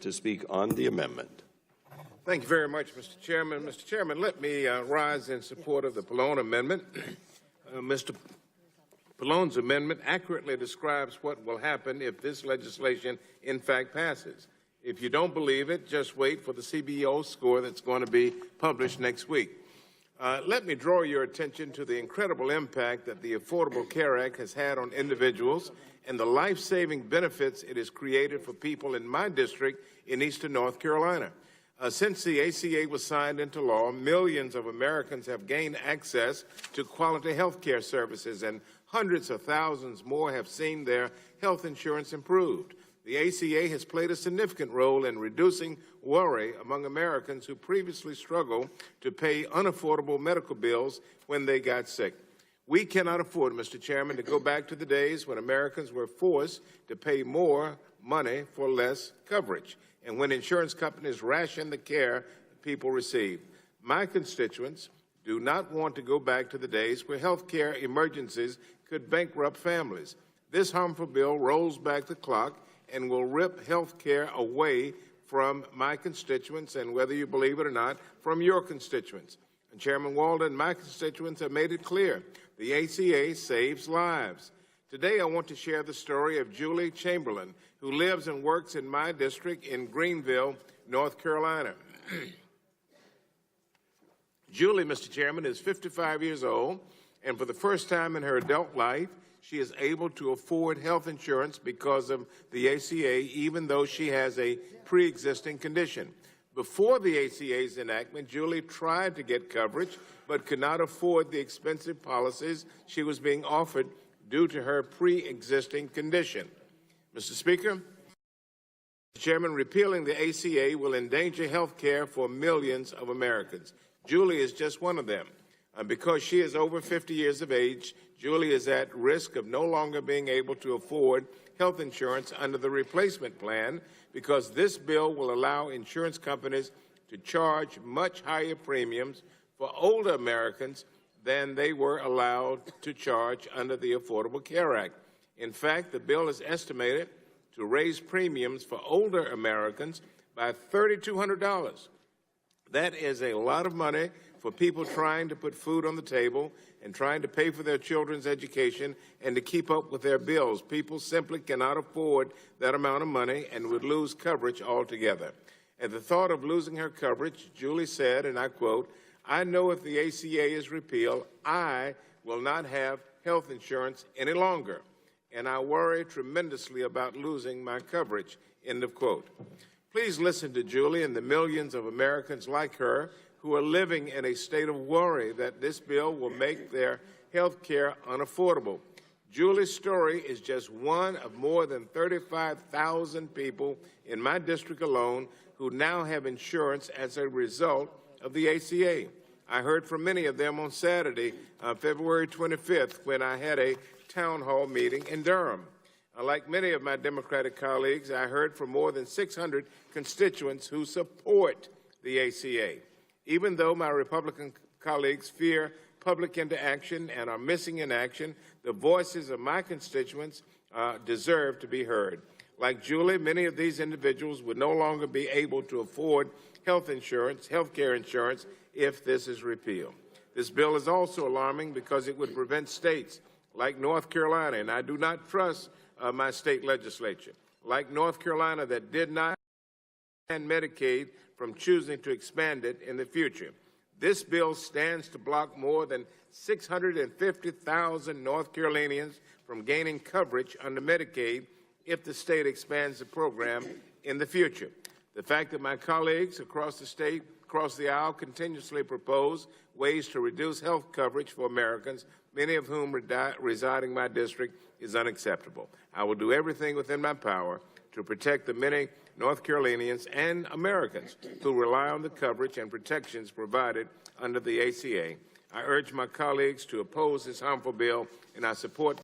to speak on the amendment. Thank you very much, Mr. Chairman. Mr. Chairman, let me rise in support of the Pallone amendment. Mr. Pallone's amendment accurately describes what will happen if this legislation in fact passes. If you don't believe it, just wait for the CBO score that's going to be published next week. Let me draw your attention to the incredible impact that the Affordable Care Act has had on individuals and the life-saving benefits it has created for people in my district in eastern North Carolina. Since the ACA was signed into law, millions of Americans have gained access to quality health care services, and hundreds of thousands more have seen their health insurance improved. The ACA has played a significant role in reducing worry among Americans who previously struggled to pay unaffordable medical bills when they got sick. We cannot afford, Mr. Chairman, to go back to the days when Americans were forced to pay more money for less coverage, and when insurance companies rationed the care people received. My constituents do not want to go back to the days where health care emergencies could bankrupt families. This harmful bill rolls back the clock and will rip health care away from my constituents, and whether you believe it or not, from your constituents. And Chairman Walden, my constituents have made it clear. The ACA saves lives. Today I want to share the story of Julie Chamberlain, who lives and works in my district in Greenville, North Carolina. Julie, Mr. Chairman, is 55 years old, and for the first time in her adult life, she is able to afford health insurance because of the ACA, even though she has a pre-existing condition. Before the ACA's enactment, Julie tried to get coverage, but could not afford the expensive policies she was being offered due to her pre-existing condition. Mr. Speaker, Mr. Chairman, repealing the ACA will endanger health care for millions of Americans. Julie is just one of them. Because she is over 50 years of age, Julie is at risk of no longer being able to afford health insurance under the replacement plan, because this bill will allow insurance companies to charge much higher premiums for older Americans than they were allowed to charge under the Affordable Care Act. In fact, the bill is estimated to raise premiums for older Americans by $3,200. That is a lot of money for people trying to put food on the table and trying to pay for their children's education and to keep up with their bills. People simply cannot afford that amount of money and would lose coverage altogether. At the thought of losing her coverage, Julie said, and I quote, "I know if the ACA is repealed, I will not have health insurance any longer, and I worry tremendously about losing my coverage," end of quote. Please listen to Julie and the millions of Americans like her who are living in a state of worry that this bill will make their health care unaffordable. Julie's story is just one of more than 35,000 people in my district alone who now have insurance as a result of the ACA. I heard from many of them on Saturday, February 25th, when I had a town hall meeting in Durham. Like many of my Democratic colleagues, I heard from more than 600 constituents who support the ACA. Even though my Republican colleagues fear public interaction and are missing in action, the voices of my constituents deserve to be heard. Like Julie, many of these individuals would no longer be able to afford health care insurance, if this is repealed. This bill is also alarming because it would prevent states like North Carolina, and I do not trust my state legislature, like North Carolina, that did not ban Medicaid from choosing to expand it in the future. This bill stands to block more than 650,000 North Carolinians from gaining coverage under Medicaid if the state expands the program in the future. The fact that my colleagues across the state, across the aisle, continuously propose ways to reduce health coverage for Americans, many of whom reside in my district, is unacceptable. I will do everything within my power to protect the many North Carolinians and Americans who rely on the coverage and protections provided under the ACA. I urge my colleagues to oppose this harmful bill, and I support